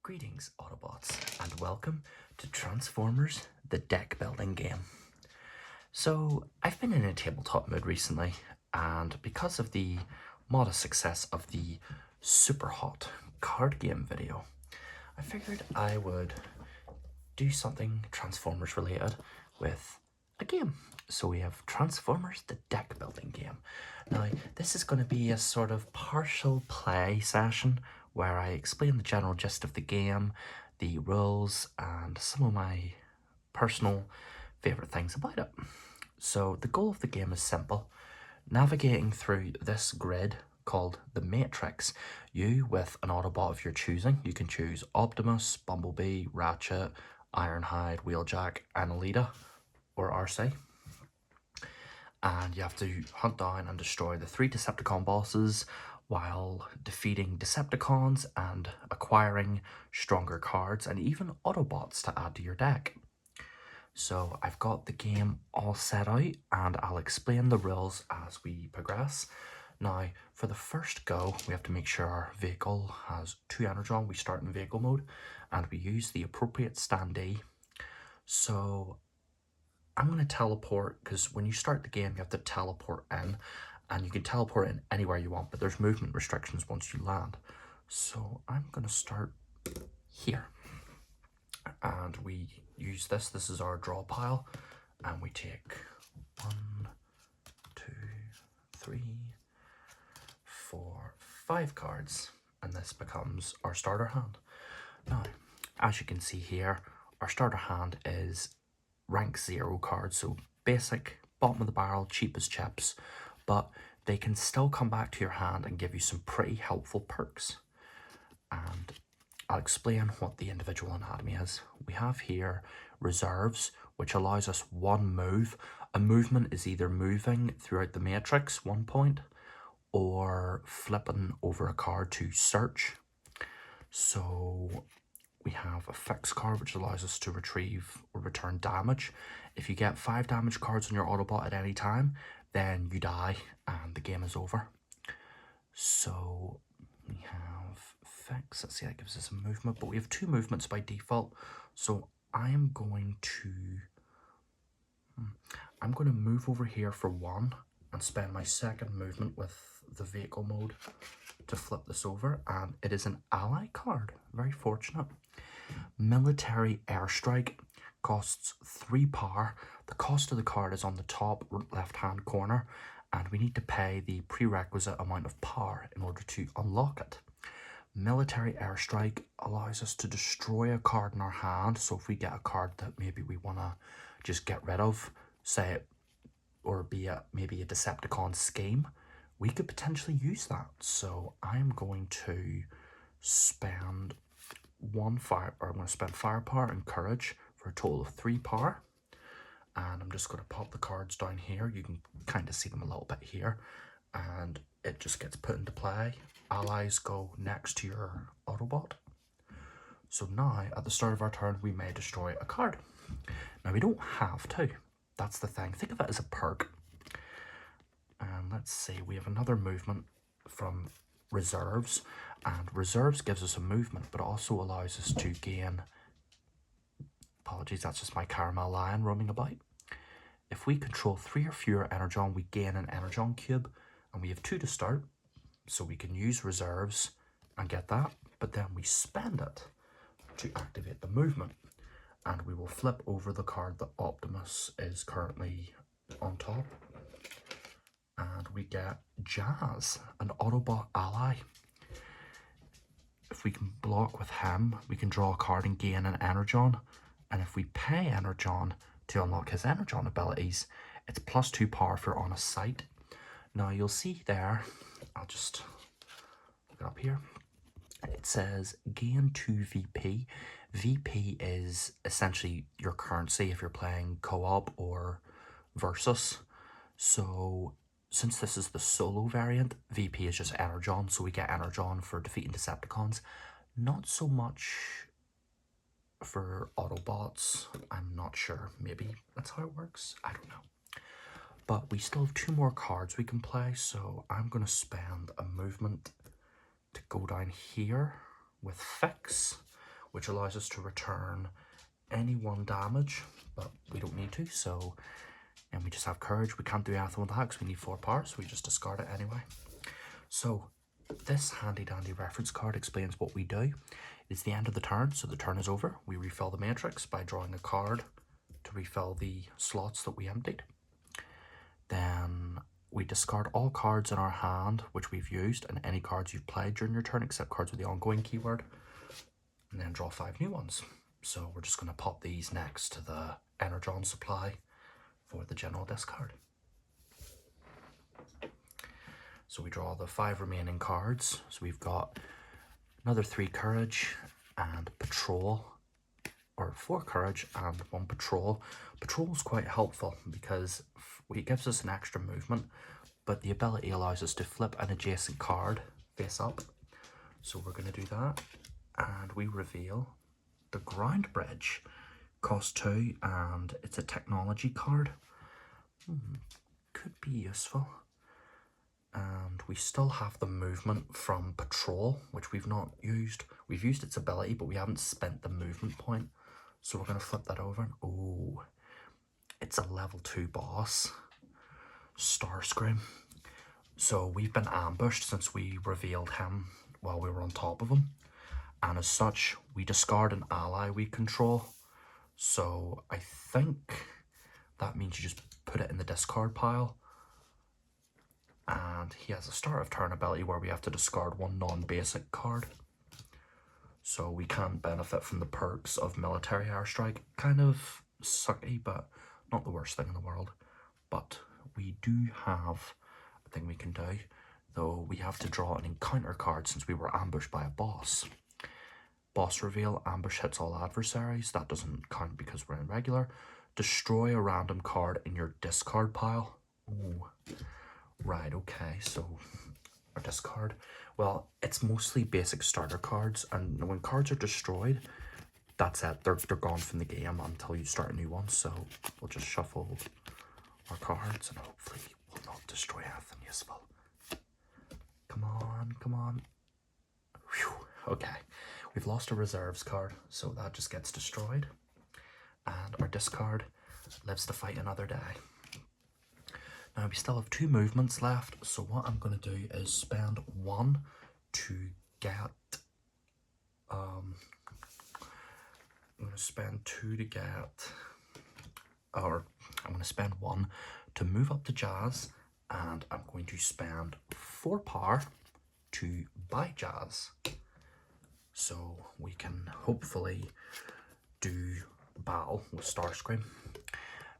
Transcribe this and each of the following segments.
Greetings, Autobots, and welcome to Transformers, the deck building game. So, I've been in a tabletop mood recently, and because of the modest success of the super hot card game video, I figured I would do something Transformers related with a game. So we have Transformers, the deck building game. Now, this is going to be a sort of partial play session where I explain the general gist of the game, the rules, and some of my personal favourite things about it. So the goal of the game is simple. Navigating through this grid called the Matrix, you with an Autobot of your choosing, you can choose Optimus, Bumblebee, Ratchet, Ironhide, Wheeljack, Annalita, or RC. And you have to hunt down and destroy the 3 Decepticon bosses while defeating Decepticons and acquiring stronger cards and even Autobots to add to your deck. So I've got the game all set out and I'll explain the rules as we progress. Now, for the first go, we have to make sure our vehicle has 2 energon. We start in vehicle mode and we use the appropriate standee. So I'm going to teleport, because when you start the game, you have to teleport in, and you can teleport in anywhere you want, but there's movement restrictions once you land. So I'm going to start here. And we use this. This is our draw pile. And we take 1, 2, 3, 4, 5 cards. And this becomes our starter hand. Now, as you can see here, our starter hand is rank 0 cards. So basic, bottom of the barrel, cheap as chips. But they can still come back to your hand and give you some pretty helpful perks. And I'll explain what the individual anatomy is. We have here reserves, which allows us 1 move. A movement is either moving throughout the matrix 1 point or flipping over a card to search. So we have a fix card, which allows us to retrieve or return damage. If you get 5 damage cards on your Autobot at any time, then you die and the game is over. So we have fix. Let's see, that gives us a movement, but we have 2 movements by default. So I am going to move over here for 1 and spend my second movement with the vehicle mode to flip this over, and it is an ally card. Very fortunate. Military Airstrike costs 3 power. The cost of the card is on the top left hand corner, and we need to pay the prerequisite amount of power in order to unlock it. Military Airstrike allows us to destroy a card in our hand. So if we get a card that maybe we want to just get rid of, say it, or maybe a Decepticon scheme, we could potentially use that. So I'm going to spend I'm going to spend firepower and courage for a total of 3 power. And I'm just going to pop the cards down here. You can kind of see them a little bit here. And it just gets put into play. Allies go next to your Autobot. So now, at the start of our turn, we may destroy a card. Now, we don't have to. That's the thing. Think of it as a perk. And let's see, we have another movement from reserves. And reserves gives us a movement, but also allows us to gain... Apologies, that's just my caramel lion roaming about. If we control 3 or fewer energon, we gain an energon cube, and we have 2 to start, so we can use reserves and get that, but then we spend it to activate the movement, and we will flip over the card that Optimus is currently on top, and we get Jazz, an Autobot ally. If we can block with him, we can draw a card and gain an energon, and if we pay energon to unlock his energon abilities, it's +2 power if you're on a site. Now you'll see there, I'll just look it up here. It says gain 2 VP. VP is essentially your currency if you're playing co-op or versus. So since this is the solo variant, VP is just energon, so we get energon for defeating Decepticons. Not so much for Autobots. I'm not sure. Maybe that's how it works. I don't know. But we still have 2 more cards we can play, so I'm going to spend a movement to go down here with Fix, which allows us to return any 1 damage, but we don't need to, so, and we just have courage. We can't do anything with that because we need 4 power, so we just discard it anyway. So this handy dandy reference card explains what we do. It's the end of the turn, so the turn is over. We refill the matrix by drawing a card to refill the slots that we emptied. Then we discard all cards in our hand which we've used and any cards you've played during your turn except cards with the ongoing keyword, and then draw 5 new ones. So we're just going to pop these next to the Energon supply for the general discard. So we draw the 5 remaining cards. So we've got another 3 courage and patrol, or 4 courage and 1 patrol. Patrol is quite helpful because it gives us an extra movement, but the ability allows us to flip an adjacent card face up. So we're going to do that, and we reveal the Ground Bridge. Cost 2, and it's a technology card. Could be useful. And we still have the movement from patrol, which we've not used. We've used its ability, but we haven't spent the movement point. So we're going to flip that over. Oh, it's a level 2 boss, Starscream. So we've been ambushed since we revealed him while we were on top of him. And as such, we discard an ally we control. So I think that means you just put it in the discard pile. And he has a start of turn ability where we have to discard 1 non-basic card. So we can benefit from the perks of military airstrike. Kind of sucky, but not the worst thing in the world. But we do have a thing we can do, though we have to draw an encounter card since we were ambushed by a boss. Boss reveal, ambush hits all adversaries. That doesn't count because we're in regular. Destroy a random card in your discard pile. Ooh. Right, okay, so our discard, well, it's mostly basic starter cards, and when cards are destroyed, that's it, they're gone from the game until you start a new one. So we'll just shuffle our cards and hopefully we'll not destroy anything useful. Come on, come on. Whew. Okay, we've lost a reserves card, so that just gets destroyed, and our discard lives to fight another day. Now we still have 2 movements left, so what I'm going to do is spend 1 to get, I'm going to spend 2 to get, or I'm going to spend 1 to move up to Jazz, and I'm going to spend 4 power to buy Jazz. So we can hopefully do battle with Starscream,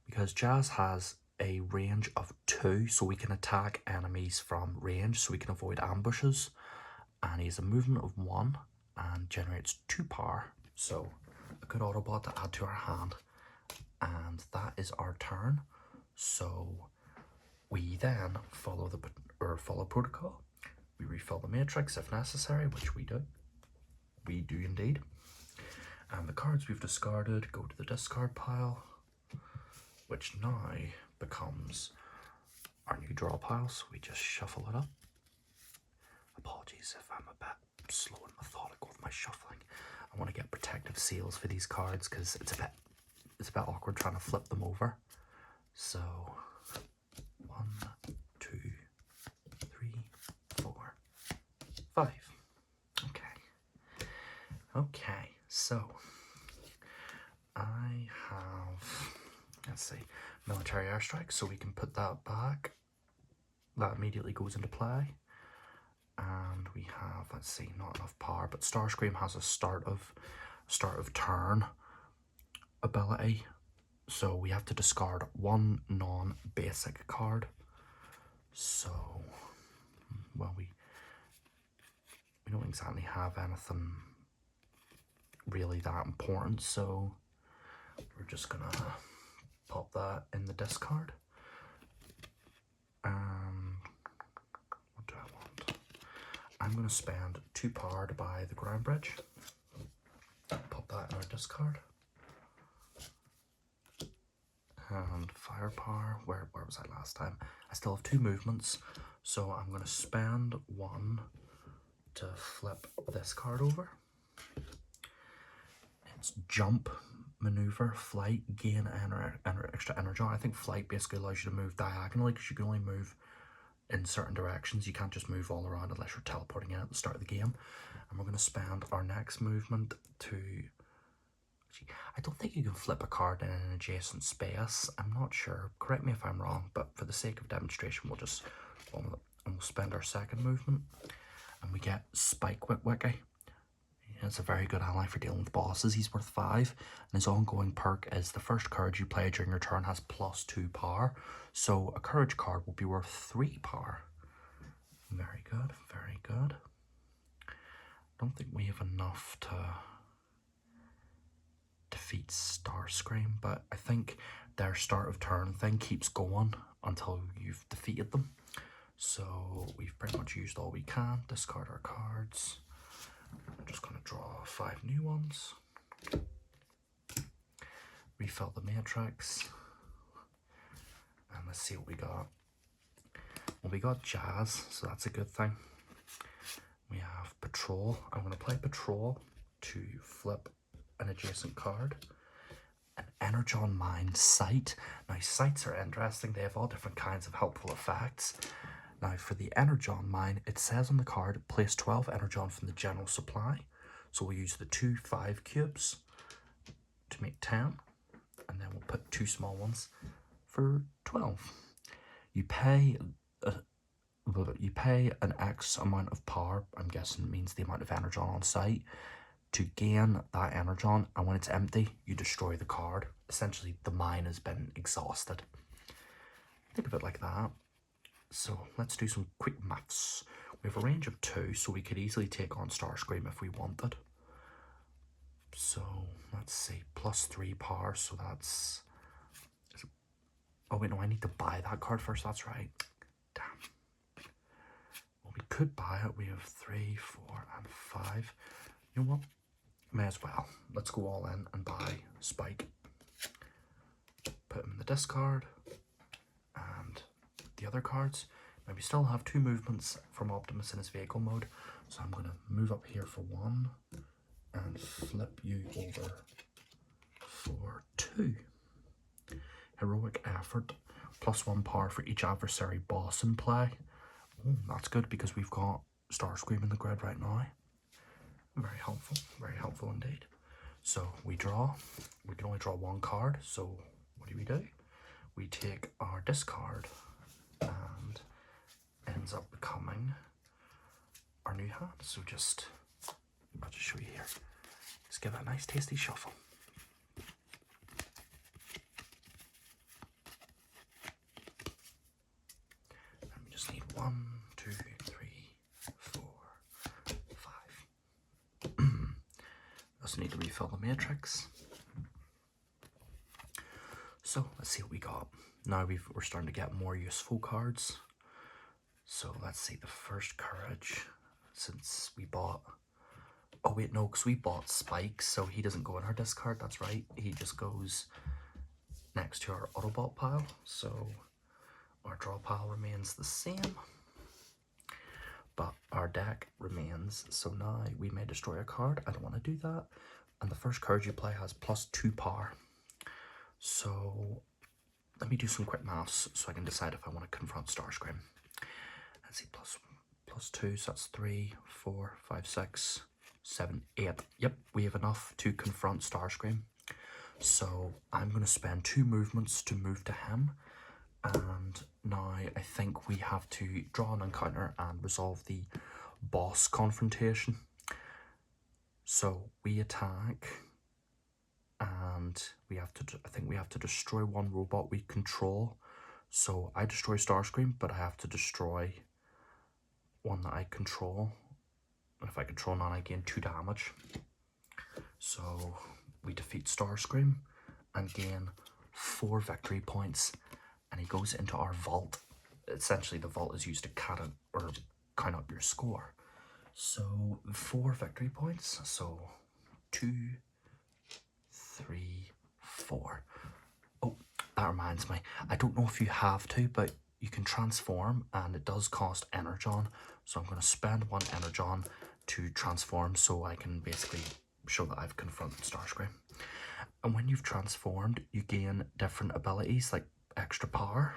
because Jazz has a range of 2, so we can attack enemies from range, so we can avoid ambushes, and he has a movement of 1 and generates 2 power, so a good Autobot to add to our hand. And that is our turn. So we then follow protocol. We refill the matrix if necessary, which we do. We do indeed. And the cards we've discarded go to the discard pile, which now becomes our new draw pile, so we just shuffle it up. Apologies if I'm a bit slow and methodical with my shuffling. I want to get protective seals for these cards because it's a bit awkward trying to flip them over. So 1, 2, 3, 4, 5. Okay, so I have, let's see, military airstrike, so we can put that back. That immediately goes into play. And we have, let's see, not enough power, but Starscream has a start of turn ability, so we have to discard 1 non-basic card. So, well, we don't exactly have anything really that important, so we're just gonna pop that in the discard. And what do I want? I'm gonna spend 2 power to buy the Ground Bridge. Pop that in our discard. And firepower, where was I last time? I still have 2 movements, so I'm gonna spend 1 to flip this card over. It's jump, maneuver, flight, gain extra energy. I think flight basically allows you to move diagonally because you can only move in certain directions. You can't just move all around unless you're teleporting in at the start of the game. And we're going to spend our next movement to... I don't think you can flip a card in an adjacent space. I'm not sure. Correct me if I'm wrong, but for the sake of demonstration, we'll spend our second movement. And we get Spike Witwicky. It's a very good ally for dealing with bosses. He's worth 5, and his ongoing perk is the first card you play during your turn has +2 power. So a courage card will be worth 3 power. Very good, very good. Don't think we have enough to defeat Starscream, but I think their start of turn thing keeps going until you've defeated them. So we've pretty much used all we can. Discard our cards. I'm just going to draw 5 new ones. Refill the Matrix. And let's see what we got. Well, we got Jazz, so that's a good thing. We have Patrol. I'm going to play Patrol to flip an adjacent card. An Energon Mine Sight. Now, sights are interesting. They have all different kinds of helpful effects. Now, for the Energon Mine, it says on the card, place 12 Energon from the general supply. So we'll use the 2 5 cubes to make 10. And then we'll put 2 small ones for 12. You pay an X amount of power, I'm guessing means the amount of Energon on site, to gain that Energon. And when it's empty, you destroy the card. Essentially, the mine has been exhausted. Think of it like that. So let's do some quick maths. We have a range of 2, so we could easily take on Starscream if we wanted. So let's see, +3 power, so that's... Oh wait, no, I need to buy that card first, that's right. Damn. Well, we could buy it. We have 3, 4, and 5. You know what? May as well. Let's go all in and buy Spike. Put him in the discard. And the other cards. Now we still have 2 movements from Optimus in his vehicle mode, so I'm going to move up here for 1 and flip you over for 2. Heroic Effort, +1 power for each adversary boss in play. Oh, that's good because we've got Starscream in the grid right now. Very helpful indeed. So we draw. We can only draw 1 card, so what do? We take our discard and ends up becoming our new hand. So I'll just show you here. Just give it a nice tasty shuffle. And we just need 1, 2, 3, 4, 5. Also need to refill the Matrix. So let's see what we got. Now we're starting to get more useful cards. So let's see, the first courage, since we bought... Oh wait, no, because we bought Spike, so he doesn't go in our discard, that's right. He just goes next to our Autobot pile, so our draw pile remains the same. But our deck remains, so now we may destroy a card. I don't want to do that. And the first card you play has +2 power. So let me do some quick maths so I can decide if I want to confront Starscream. Let's see, +2, so that's 3, 4, 5, 6, 7, 8. Yep, we have enough to confront Starscream. So I'm going to spend 2 movements to move to him. And now I think we have to draw an encounter and resolve the boss confrontation. So we attack, and I think we have to destroy 1 robot we control. So I destroy Starscream, but I have to destroy 1 that I control. And if I control none, I gain 2 damage. So we defeat Starscream and gain 4 victory points. And he goes into our vault. Essentially, the vault is used to count up your score. So 4 victory points. So 2, 3, 4. Oh, that reminds me. I don't know if you have to, but you can transform, and it does cost Energon. So I'm going to spend 1 Energon to transform, so I can basically show that I've confronted Starscream. And when you've transformed, you gain different abilities like extra power,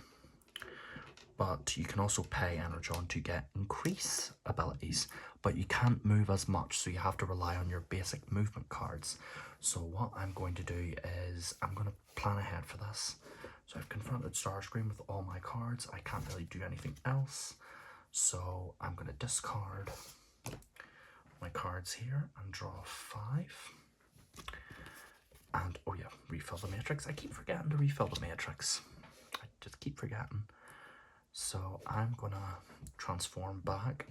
but you can also pay Energon to get increase abilities, but you can't move as much, so you have to rely on your basic movement cards. So what I'm going to do is I'm going to plan ahead for this. So I've confronted Starscream with all my cards. I can't really do anything else, so I'm going to discard my cards here and draw 5. And oh yeah, refill the matrix. I keep forgetting to refill the matrix. I just keep forgetting. So I'm gonna transform back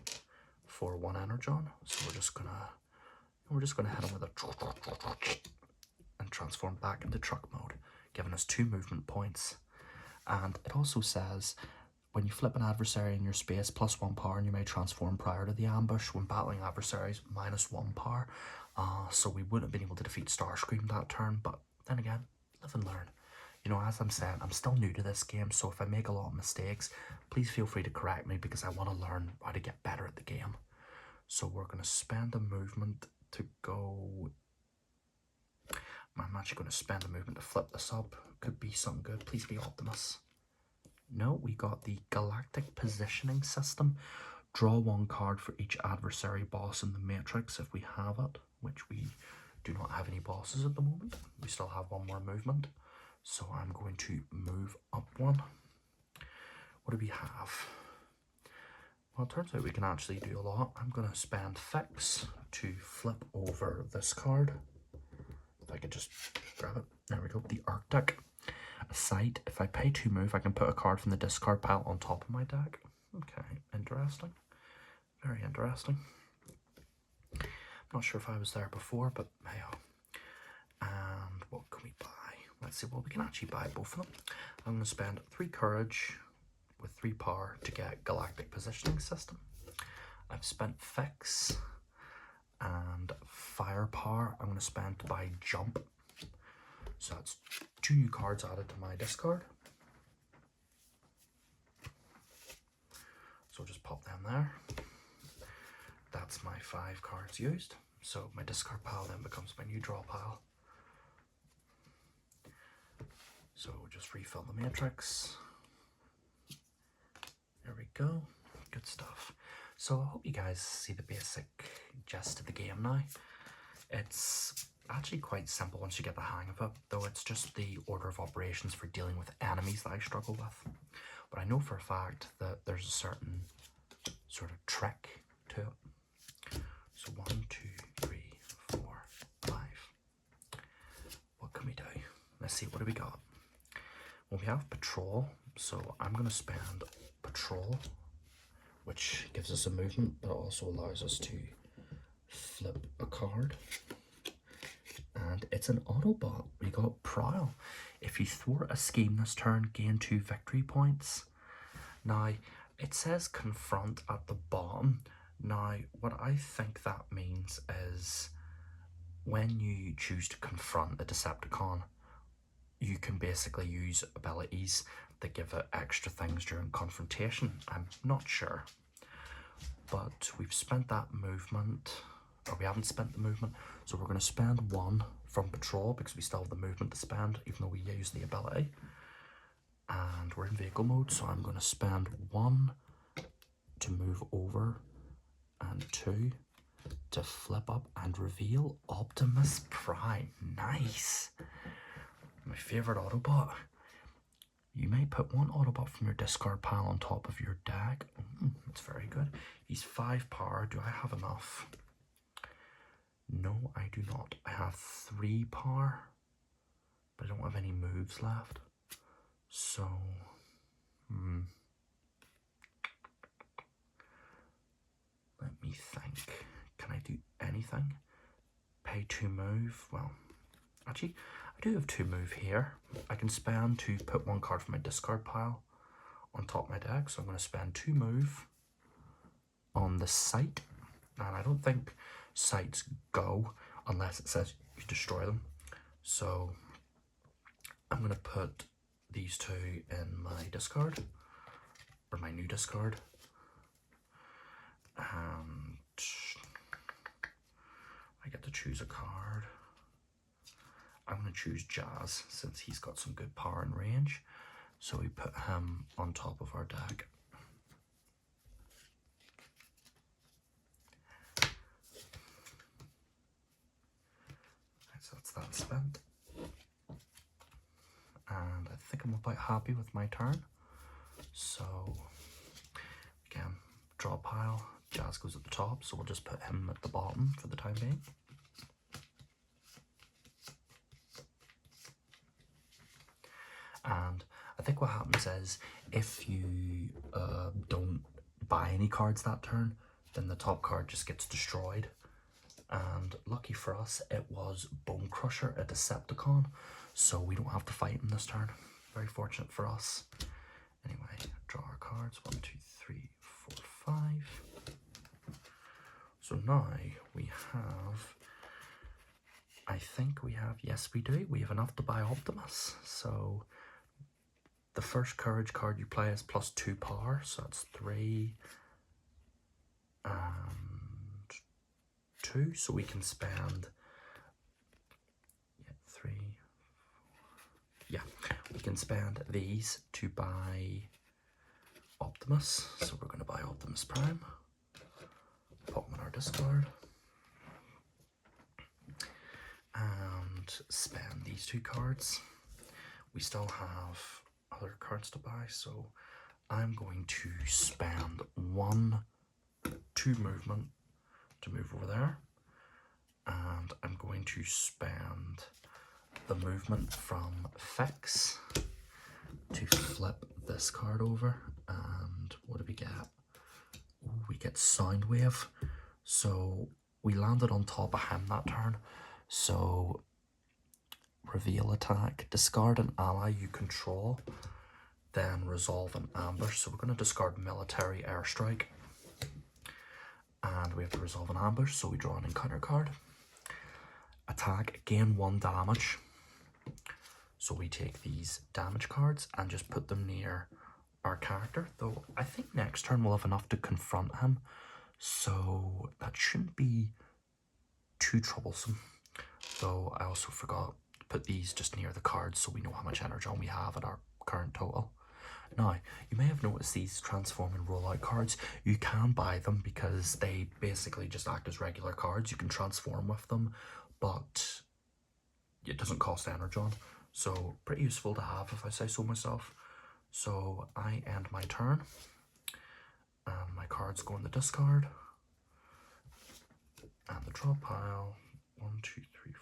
for 1 Energon. So we're just gonna hit him with a and transform back into truck mode, giving us 2 movement points. And it also says when you flip an adversary in your space, +1 power, and you may transform prior to the ambush. When battling adversaries, -1 power. So we wouldn't have been able to defeat Starscream that turn, but then again, live and learn. You know, as I'm saying, I'm still new to this game, so if I make a lot of mistakes, please feel free to correct me because I want to learn how to get better at the game. So we're going to spend a movement to go... I'm actually going to spend a movement to flip this up. Could be something good. Please be Optimus. No, we got the Galactic Positioning System. Draw 1 card for each adversary boss in the Matrix if we have it, which we do not have any bosses at the moment. We still have 1 more movement. So I'm going to move up 1. What do we have? Well, it turns out we can actually do a lot. I'm going to spend Fix to flip over this card. If I could just grab it. There we go. The Arctic. A sight. If I pay 2 move, I can put a card from the discard pile on top of my deck. Okay, interesting. Very interesting. I'm not sure if I was there before, but hey, and what can we buy? Let's see, well, we can actually buy both of them. I'm going to spend 3 courage with 3 power to get Galactic Positioning System. I've spent Fix and Firepower. I'm going to spend to buy Jump. So that's 2 new cards added to my discard. So just pop them there. That's my 5 cards used. So my discard pile then becomes my new draw pile. So just refill the matrix. There we go. Good stuff. So I hope you guys see the basic gist of the game now. It's actually quite simple once you get the hang of it, though it's just the order of operations for dealing with enemies that I struggle with. But I know for a fact that there's a certain sort of trick to it. So 1, 2, 3, 4, 5. What can we do? Let's see, what do we got? Well, we have Patrol, so I'm going to spend Patrol, which gives us a movement, but also allows us to flip a card. And it's an Autobot. We got Prowl. If you thwart a scheme this turn, gain 2 victory points. Now, it says confront at the bottom. Now, what I think that means is when you choose to confront a Decepticon, you can basically use abilities that give it extra things during confrontation. I'm not sure. But we've spent that movement, or we haven't spent the movement, so we're going to spend 1 from Patrol because we still have the movement to spend, even though we use the ability. And we're in vehicle mode, so I'm going to spend 1 to move over and 2 to flip up and reveal Optimus Prime. Nice! My favourite Autobot. You may put 1 Autobot from your discard pile on top of your deck. That's very good. He's 5 power. Do I have enough? No, I do not. I have 3 power, but I don't have any moves left. So, let me think. Can I do anything? Pay 2 move? Well, actually, I do have 2 move here. I can spend to put 1 card from my discard pile on top of my deck. So I'm going to spend 2 move on the sight. And I don't think sights go unless it says you destroy them. So I'm going to put these 2 in my discard, or my new discard. And I get to choose a card. I'm going to choose Jazz since he's got some good power and range. So we put him on top of our deck. So that's that spent. And I think I'm about happy with my turn. So again, draw a pile. Jazz goes at the top, so we'll just put him at the bottom for the time being. And I think what happens is if you don't buy any cards that turn, then the top card just gets destroyed. And lucky for us, it was Bone Crusher, a Decepticon, so we don't have to fight him this turn. Very fortunate for us. Anyway, draw our cards. 1, 2, 3, 4, 5. So now we have, I think we have, yes we do, we have enough to buy Optimus. So the first courage card you play is +2 power, so that's 3 and 2, so we can spend 3, 4, yeah, we can spend these to buy Optimus. So we're going to buy Optimus Prime, pop him in our discard, and spend these 2 cards. We still have other cards to buy, so I'm going to spend 2 movement to move over there, and I'm going to spend the movement from Fix to flip this card over. And what do we get? Ooh, we get Soundwave. So we landed on top of him that turn. So reveal attack, discard an ally you control, then resolve an ambush. So we're going to discard military airstrike, and we have to resolve an ambush, so we draw an encounter card. Attack, gain 1 damage. So we take these damage cards and just put them near our character, though I think next turn we'll have enough to confront him, so that shouldn't be too troublesome. Though I also forgot to put these just near the cards so we know how much energon we have at our current total. Now, you may have noticed these transform and roll out cards. You can buy them because they basically just act as regular cards. You can transform with them, but it doesn't cost energon. So pretty useful to have, if I say so myself. So I end my turn, and my cards go in the discard, and the draw pile. 1, 2, 3,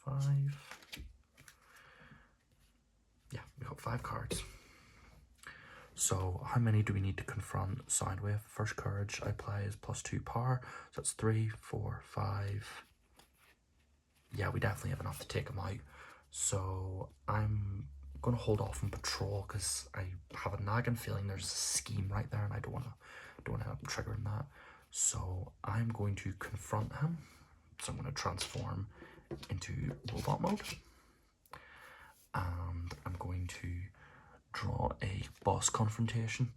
4, 5. Yeah, we got 5 cards. So how many do we need to confront Soundwave? First courage I play is +2 power, so that's 3, 4, 5. Yeah, we definitely have enough to take him out. So I'm going to hold off on patrol because I have a nagging feeling there's a scheme right there, and I don't want to end up triggering that. So I'm going to confront him. So I'm going to transform into robot mode, and I'm going to draw a boss confrontation.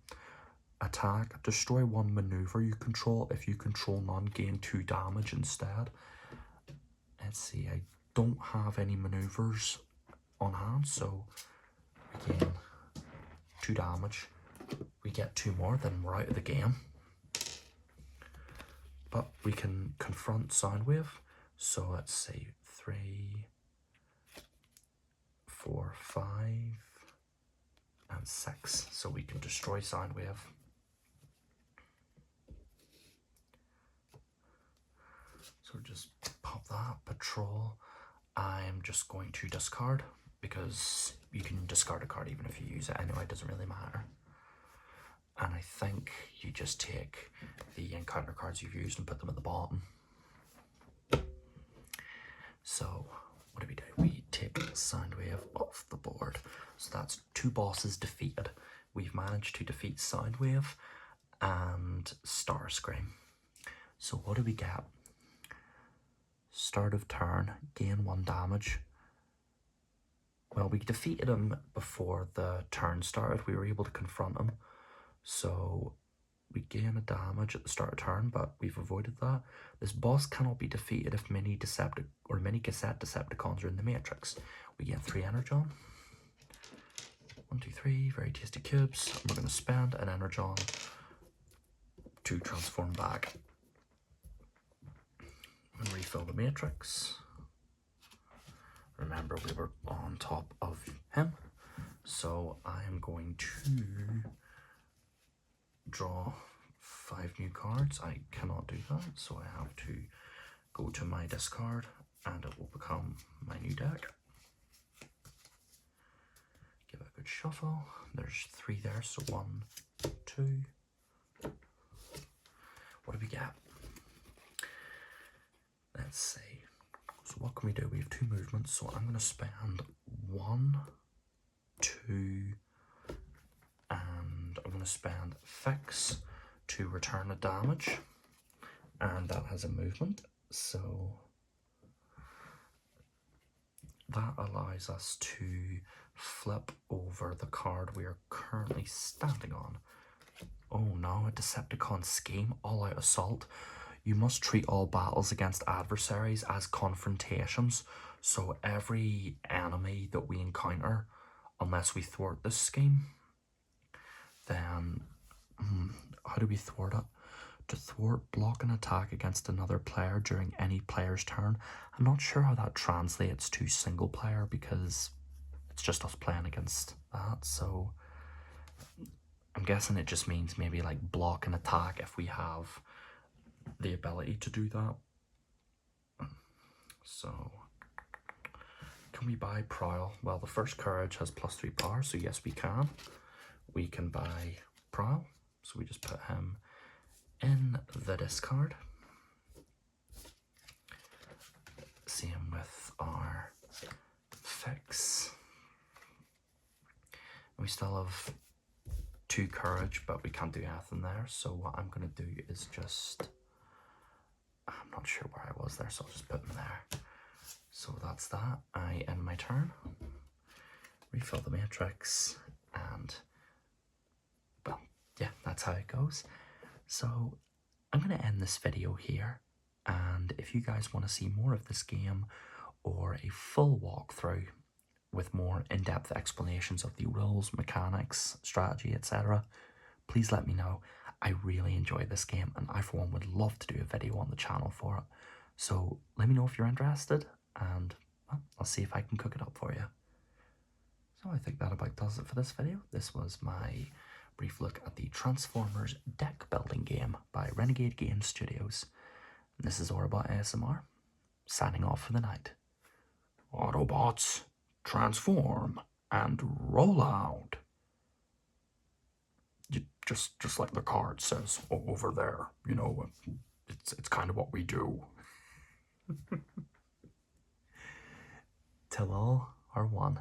Attack, destroy 1 maneuver you control. If you control none, gain 2 damage instead. Let's see, I don't have any maneuvers on hand, so we gain 2 damage. We get 2 more, then we're out of the game. But we can confront Soundwave, so let's say 3, 4, 5, and 6, so we can destroy Soundwave. So just pop that, patrol. I'm just going to discard, because you can discard a card even if you use it anyway, it doesn't really matter. And I think you just take the encounter cards you've used and put them at the bottom. So what do? We take Soundwave off the board. So that's 2 bosses defeated. We've managed to defeat Soundwave and Starscream. So what do we get? Start of turn, gain 1 damage. Well, we defeated him before the turn started. We were able to confront him. So we gain a damage at the start of turn, but we've avoided that. This boss cannot be defeated if many cassette Decepticons are in the Matrix. We get 3 Energon. 1, 2, 3, very tasty cubes. And we're going to spend an Energon to transform back and refill the Matrix. Remember, we were on top of him, so I am going to draw 5 new cards. I cannot do that, so I have to go to my discard and it will become my new deck. Give it a good shuffle. There's 3 there, so 1, 2. What do we get? Let's see. So what can we do? We have 2 movements, so I'm going to spend 1, 2, and I'm going to spend Fix to return a damage, and that has a movement, so that allows us to flip over the card we are currently standing on. Oh no, a Decepticon scheme, all-out assault. You must treat all battles against adversaries as confrontations, so every enemy that we encounter, unless we thwart this scheme, then how do we thwart it? To thwart, block an attack against another player during any player's turn. I'm not sure how that translates to single player because it's just us playing against that, so I'm guessing it just means maybe like block an attack if we have the ability to do that. So can we buy Prowl? Well, the first courage has +3 power, so yes we can. We can buy Prowl, so we just put him in the discard. Same with our Fix. We still have 2 courage, but we can't do anything there, so what I'm going to do is just, I'm not sure where I was there, so I'll just put him there. So that's that. I end my turn, refill the Matrix, and well, yeah, that's how it goes. So I'm going to end this video here, and if you guys want to see more of this game or a full walkthrough with more in-depth explanations of the rules, mechanics, strategy, etc., please let me know. I really enjoy this game, and I for one would love to do a video on the channel for it. So let me know if you're interested, and well, I'll see if I can cook it up for you. So I think that about does it for this video. This was my brief look at the Transformers deck building game by Renegade Game Studios. And this is Autobot ASMR, signing off for the night. Autobots, transform and roll out. Just like the card says over there, you know, it's kind of what we do. Till all are one.